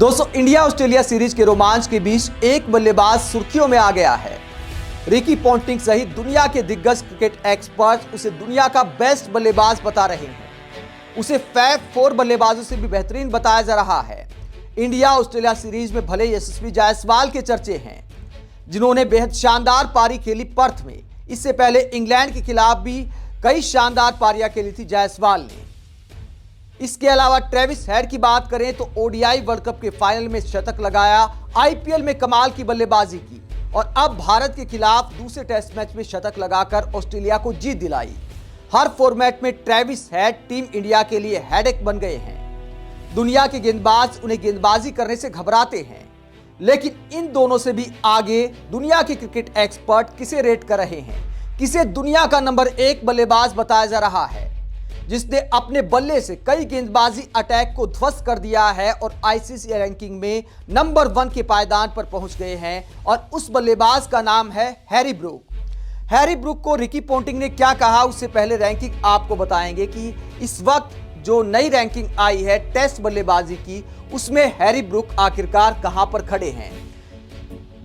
दोस्तों, India Australia series के रोमांच के बीच एक बल्लेबाज सुर्खियों में आ गया है। रिकी पोंटिंग सहित दुनिया के दिग्गज क्रिकेट एक्सपर्ट उसे दुनिया का बेस्ट बल्लेबाज बता रहे हैं। उसे फैब 4 बल्लेबाजों से भी बेहतरीन बताया जा रहा है। इंडिया ऑस्ट्रेलिया सीरीज में भले यशस्वी जायसवाल के चर्चे हैं, जिन्होंने बेहद शानदार पारी खेली पर्थ में। इससे पहले इंग्लैंड के खिलाफ भी कई शानदार पारियां खेली थी जायसवाल ने। इसके अलावा ट्रेविस हेड की बात करें तो ओडीआई वर्ल्ड कप के फाइनल में शतक लगाया, आईपीएल में कमाल की बल्लेबाजी की और अब भारत के खिलाफ दूसरे टेस्ट मैच में शतक लगाकर ऑस्ट्रेलिया को जीत दिलाई। हर फॉर्मेट में ट्रेविस हेड टीम इंडिया के लिए हेडेक बन गए हैं। दुनिया के गेंदबाज उन्हें गेंदबाजी करने से घबराते हैं, लेकिन इन दोनों से भी आगे दुनिया के क्रिकेट एक्सपर्ट किसे रेट कर रहे हैं, किसे दुनिया का नंबर 1 बल्लेबाज बताया जा रहा है, जिसने अपने बल्ले से कई गेंदबाजी अटैक को ध्वस्त कर दिया है और आईसीसी रैंकिंग में नंबर 1 के पायदान पर पहुंच गए हैं। और उस बल्लेबाज का नाम है हैरी ब्रूक। हैरी ब्रूक को रिकी पोंटिंग ने क्या कहा, उससे पहले रैंकिंग आपको बताएंगे कि इस वक्त जो नई रैंकिंग आई है टेस्ट बल्लेबाजी की, उसमें हैरी ब्रूक आखिरकार कहां पर खड़े हैं।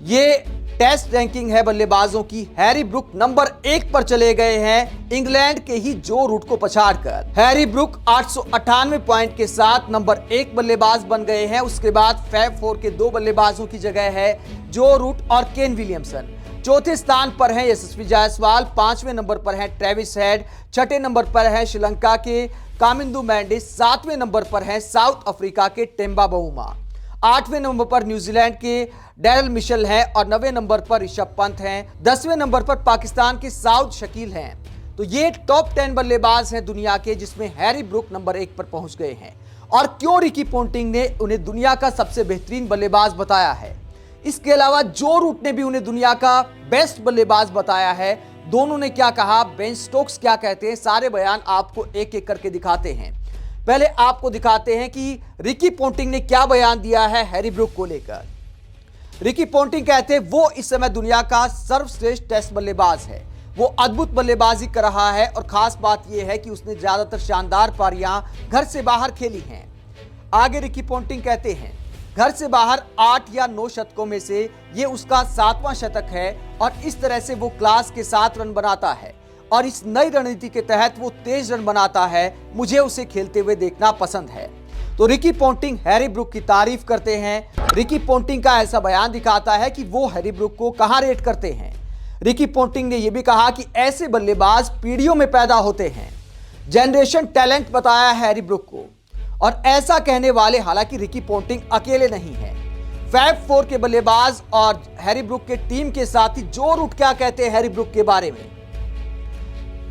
ये टेस्ट रैंकिंग है बल्लेबाजों की। हैरी ब्रूक नंबर 1 पर चले गए हैं इंग्लैंड के ही जो रूट को पछाड़कर। हैरी ब्रूक 898 पॉइंट के साथ नंबर 1 बल्लेबाज बन गए हैं। उसके बाद फैब 4 के 2 बल्लेबाजों की जगह है जो रूट और केन विलियमसन। चौथे स्थान पर है यशस्वी जायसवाल, 5वें नंबर पर है ट्रेविस हेड, 6ठे नंबर पर है श्रीलंका के कामिंदु मैंडिस, 7वें नंबर पर है साउथ अफ्रीका के टेम्बा बाउमा, 8वें नंबर पर न्यूजीलैंड के डैरल मिशेल हैं और 9वें नंबर पर ऋषभ पंत हैं, 10वें नंबर पर पाकिस्तान के साउद शकील हैं। तो ये टॉप 10 बल्लेबाज हैं दुनिया के, जिसमें हैरी ब्रूक नंबर 1 पर पहुंच गए हैं। और क्यों रिकी पोंटिंग ने उन्हें दुनिया का सबसे बेहतरीन बल्लेबाज बताया है। इसके अलावा जो रूट ने भी उन्हें दुनिया का बेस्ट बल्लेबाज बताया है। दोनों ने क्या कहा, बेन स्टोक्स क्या कहते हैं, सारे बयान आपको एक एक करके दिखाते हैं। पहले आपको दिखाते हैं कि रिकी पोंटिंग ने क्या बयान दिया है हैरी ब्रूक को लेकर। रिकी पोंटिंग कहते हैं वो इस समय दुनिया का सर्वश्रेष्ठ टेस्ट बल्लेबाज है। वो अद्भुत बल्लेबाजी कर रहा है और खास बात यह है कि उसने ज्यादातर शानदार पारियां घर से बाहर खेली हैं। आगे रिकी पोंटिंग कहते हैं घर से बाहर 8 या 9 शतकों में से ये उसका 7वां शतक है और इस तरह से वो क्लास के साथ रन बनाता है और इस नई रणनीति के तहत वो तेज रन बनाता है। मुझे उसे खेलते हुए देखना पसंद है। तो रिकी पोंटिंग हैरी ब्रूक की तारीफ करते हैं। रिकी पोंटिंग का ऐसा बयान दिखाता है कि वो हैरी ब्रूक को कहां रेट करते हैं। रिकी पोंटिंग ने यह भी कहा कि ऐसे बल्लेबाज पीढ़ियों में पैदा होते हैं। जनरेशन टैलेंट बताया हैरी ब्रूक को। और ऐसा कहने वाले हालांकि रिकी पोंटिंग अकेले नहीं है। फैब 4 के बल्लेबाज और हैरी ब्रूक के टीम के साथी जो रूट क्या कहते हैं हैरी ब्रूक के बारे में।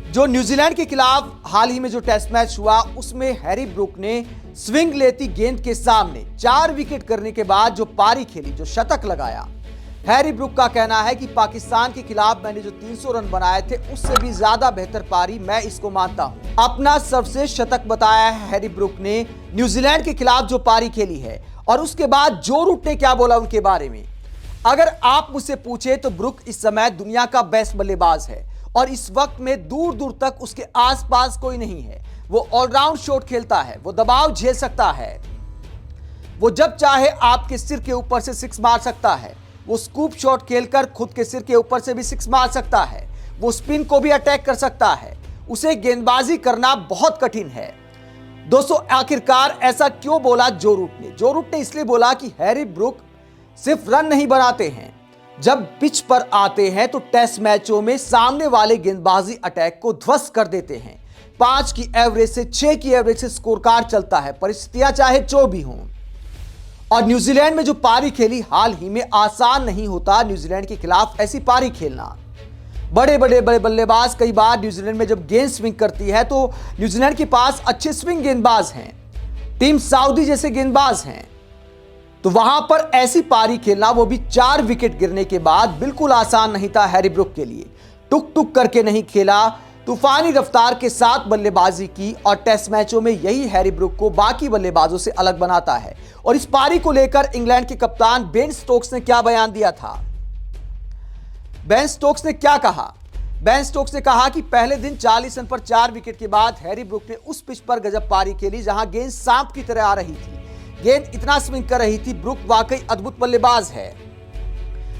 जो न्यूजीलैंड के खिलाफ हाल ही में जो टेस्ट मैच हुआ, उसमें हैरी ब्रूक ने स्विंग लेती गेंद के सामने 4 विकेट करने के बाद जो पारी खेली, जो शतक लगाया, हैरी ब्रूक का कहना है कि पाकिस्तान के खिलाफ मैंने जो 300 रन बनाए थे उससे भी ज्यादा बेहतर पारी मैं इसको मानता हूं। अपना सर्वश्रेष्ठ शतक बताया है हैरी ब्रूक ने न्यूजीलैंड के खिलाफ जो पारी खेली है। और उसके बाद जो रूट ने क्या बोला उनके बारे में, अगर आप मुझसे पूछे तो ब्रूक इस समय दुनिया का बेस्ट बल्लेबाज है और इस वक्त में दूर दूर तक उसके आसपास कोई नहीं है। वो ऑलराउंड शॉट खेलता है, वो दबाव झेल सकता है, वो जब चाहे आपके सिर के ऊपर से 6 मार सकता है, वो स्कूप शॉट खेलकर खुद के सिर के ऊपर से भी 6 मार सकता है, वो स्पिन को भी अटैक कर सकता है। उसे गेंदबाजी करना बहुत कठिन है। दोस्तों, आखिरकार ऐसा क्यों बोला जो रूट ने? जो रूट ने इसलिए बोला कि हैरी ब्रूक सिर्फ रन नहीं बनाते हैं, जब पिच पर आते हैं तो टेस्ट मैचों में सामने वाले गेंदबाजी अटैक को ध्वस्त कर देते हैं। 5 की एवरेज से 6 की एवरेज से स्कोर कार्ड चलता है, परिस्थितियां चाहे जो भी हों। और न्यूजीलैंड में जो पारी खेली हाल ही में, आसान नहीं होता न्यूजीलैंड के खिलाफ ऐसी पारी खेलना। बड़े बल्लेबाज कई बार न्यूजीलैंड में जब गेंद स्विंग करती है तो न्यूजीलैंड के पास अच्छे स्विंग गेंदबाज हैं, टीम साउदी जैसे गेंदबाज हैं। तो वहां पर ऐसी पारी खेलना, वो भी 4 विकेट गिरने के बाद, बिल्कुल आसान नहीं था हैरी ब्रूक के लिए। टुक टुक करके नहीं खेला, तूफानी रफ्तार के साथ बल्लेबाजी की और टेस्ट मैचों में यही हैरी ब्रूक को बाकी बल्लेबाजों से अलग बनाता है। और इस पारी को लेकर इंग्लैंड के कप्तान बेन स्टोक्स ने क्या बयान दिया था। बेन स्टोक्स ने क्या कहा? बेन स्टोक्स ने कहा कि पहले दिन 40 रन पर 4 विकेट के बाद हैरी ब्रूक ने उस पिच पर गजब पारी खेली जहां गेंद सांप की तरह आ रही थी। गेंद इतना स्विंग कर रही थी। ब्रुक वाकई अद्भुत बल्लेबाज है।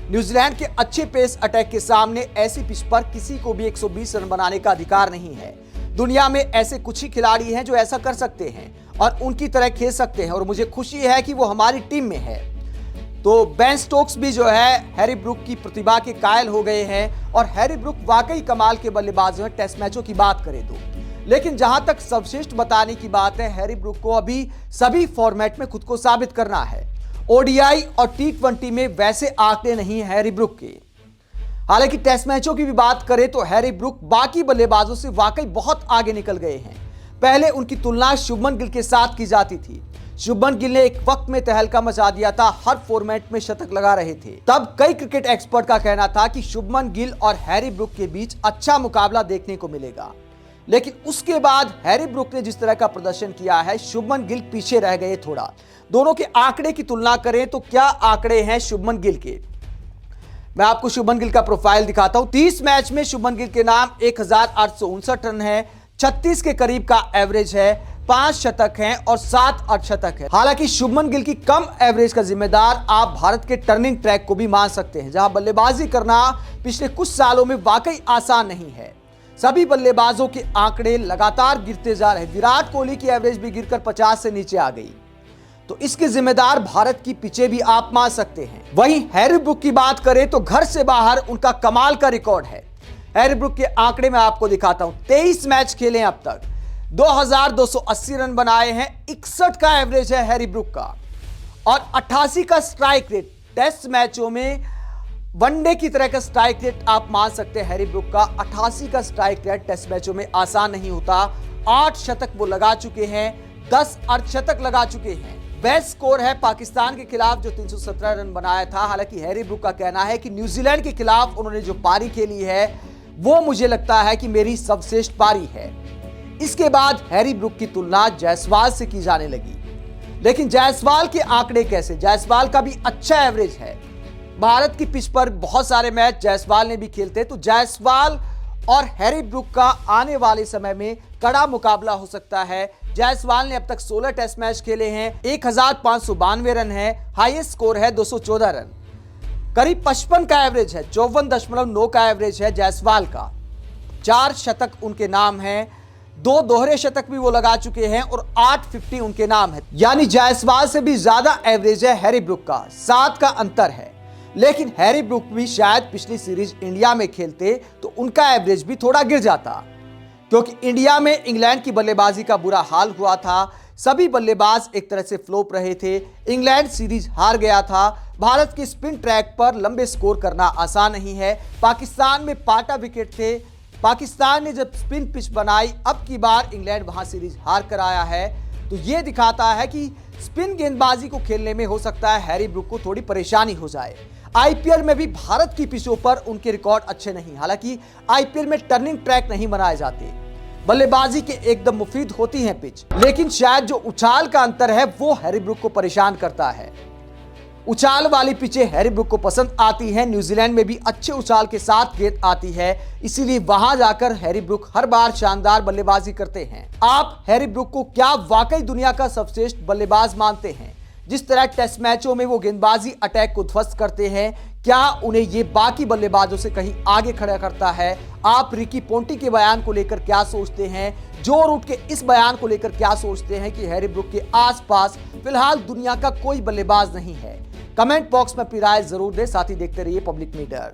न्यूजीलैंड के अच्छे पेस अटैक के सामने ऐसी पिच पर किसी को भी 120 रन बनाने का अधिकार नहीं है। दुनिया में ऐसे कुछ ही खिलाड़ी हैं जो ऐसा कर सकते हैं और उनकी तरह खेल सकते हैं, और मुझे खुशी है कि वो हमारी टीम में है। तो बेन स्टोक्स भी जो है हैरी ब्रुक की प्रतिभा के कायल हो गए हैं, और हैरी ब्रुक वाकई कमाल के बल्लेबाज हैं टेस्ट मैचों की बात करें तो। लेकिन जहां तक सर्वश्रेष्ठ बताने की बात है, हैरी ब्रुक को अभी सभी फॉर्मेट में खुद को साबित करना है। ओडीआई और टी20 में वैसे आंकड़े नहीं है हैरी ब्रुक के। हालांकि टेस्ट मैचों की भी बात करें तो हैरी ब्रुक बाकी बल्लेबाजों से वाकई बहुत आगे निकल गए हैं। पहले उनकी तुलना शुभमन गिल के साथ की जाती थी। शुभमन गिल ने एक वक्त में तहलका मचा दिया था, हर फॉर्मेट में शतक लगा रहे थे। तब कई क्रिकेट एक्सपर्ट का कहना था कि शुभमन गिल और हैरी ब्रुक के बीच अच्छा मुकाबला देखने को मिलेगा। लेकिन उसके बाद हैरी ब्रुक ने जिस तरह का प्रदर्शन किया है, शुभमन गिल पीछे रह गए थोड़ा। दोनों के आंकड़े की तुलना करें तो क्या आंकड़े हैं शुभमन गिल के। मैं आपको शुभमन गिल का प्रोफाइल दिखाता हूं। 30 मैच में शुभमन गिल के नाम 1859 रन है, 36 के करीब का एवरेज है, 5 शतक हैं और 7 अर्धशतक है। हालांकि शुभमन गिल की कम एवरेज का जिम्मेदार आप भारत के टर्निंग ट्रैक को भी मान सकते हैं, जहां बल्लेबाजी करना पिछले कुछ सालों में वाकई आसान नहीं है। सभी बल्लेबाजों के आंकड़े लगातार गिरते जा रहे। विराट कोहली की एवरेज भी गिरकर 50 से नीचे आ गई, तो इसके जिम्मेदार भारत की पिचें भी आप मान सकते हैं। वहीं हैरी ब्रुक की बात करें तो घर से बाहर उनका कमाल का रिकॉर्ड है। हैरी ब्रुक के आंकड़े मैं आपको दिखाता हूं। 23 मैच खेले अब तक, 2280 रन बनाए हैं, 61 का एवरेज है हैरी ब्रुक का, और 88 का स्ट्राइक रेट। टेस्ट मैचों में वनडे की तरह का स्ट्राइक रेट आप मान सकते हैं हैरी ब्रुक का। 88 का स्ट्राइक रेट टेस्ट मैचों में आसान नहीं होता। 8 शतक वो लगा चुके हैं, 10 अर्धशतक लगा चुके हैं। बेस्ट स्कोर है पाकिस्तान के खिलाफ जो 317 रन बनाया था। हालांकि हैरी ब्रुक का कहना है कि न्यूजीलैंड के खिलाफ उन्होंने जो पारी खेली है वो मुझे लगता है कि मेरी सर्वश्रेष्ठ पारी है। इसके बाद हैरी ब्रुक की तुलना जायसवाल से की जाने लगी। लेकिन जायसवाल के आंकड़े कैसे? जायसवाल का भी अच्छा एवरेज है। भारत की पिच पर बहुत सारे मैच जायसवाल ने भी खेलते, तो जायसवाल और हैरी ब्रुक का आने वाले समय में कड़ा मुकाबला हो सकता है। जायसवाल ने अब तक 16 टेस्ट मैच खेले हैं, 1592 रन है, हाईएस्ट स्कोर है 214 रन, करीब 55 का एवरेज है, 54.9 का एवरेज है जायसवाल का। 4 शतक उनके नाम हैं, 2 दोहरे शतक भी वो लगा चुके हैं और 850 उनके नाम है। यानी जायसवाल से भी ज्यादा एवरेज है हैरी ब्रुक का, 7 का अंतर है। लेकिन हैरी ब्रुक भी शायद पिछली सीरीज इंडिया में खेलते तो उनका एवरेज भी थोड़ा गिर जाता, क्योंकि इंडिया में इंग्लैंड की बल्लेबाजी का बुरा हाल हुआ था। सभी बल्लेबाज एक तरह से फ्लॉप रहे थे। इंग्लैंड सीरीज हार गया था। भारत के स्पिन ट्रैक पर लंबे स्कोर करना आसान नहीं है। पाकिस्तान में पाटा विकेट थे। पाकिस्तान ने जब स्पिन पिच बनाई, अब की बार इंग्लैंड वहां सीरीज हार कर आया है। तो यह दिखाता है कि स्पिन गेंदबाजी को खेलने में हो सकता है हैरी ब्रुक को थोड़ी परेशानी हो जाए। आईपीएल में भी भारत की पिचों पर उनके रिकॉर्ड अच्छे नहीं। हालांकि आईपीएल में टर्निंग ट्रैक नहीं बनाए जाते, बल्लेबाजी के एकदम मुफीद होती हैं पिच, लेकिन शायद जो उछाल का अंतर है वो हैरी ब्रुक को परेशान करता है। उछाल वाली पिचें हैरी ब्रुक को पसंद आती हैं। न्यूजीलैंड में भी अच्छे उछाल के साथ गेंद आती है, इसीलिए वहां जाकर हैरी ब्रुक हर बार शानदार बल्लेबाजी करते हैं। आप हैरी ब्रुक को क्या वाकई दुनिया का सर्वश्रेष्ठ बल्लेबाज मानते हैं? जिस तरह टेस्ट मैचों में वो गेंदबाजी अटैक को ध्वस्त करते हैं, क्या उन्हें ये बाकी बल्लेबाजों से कहीं आगे खड़ा करता है? आप रिकी पोंटिंग के बयान को लेकर क्या सोचते हैं? जो रूट के इस बयान को लेकर क्या सोचते हैं कि हैरी ब्रुक के आसपास फिलहाल दुनिया का कोई बल्लेबाज नहीं है? कमेंट बॉक्स में अपनी राय जरूर दें। साथ ही देखते रहिए पब्लिक मीटर।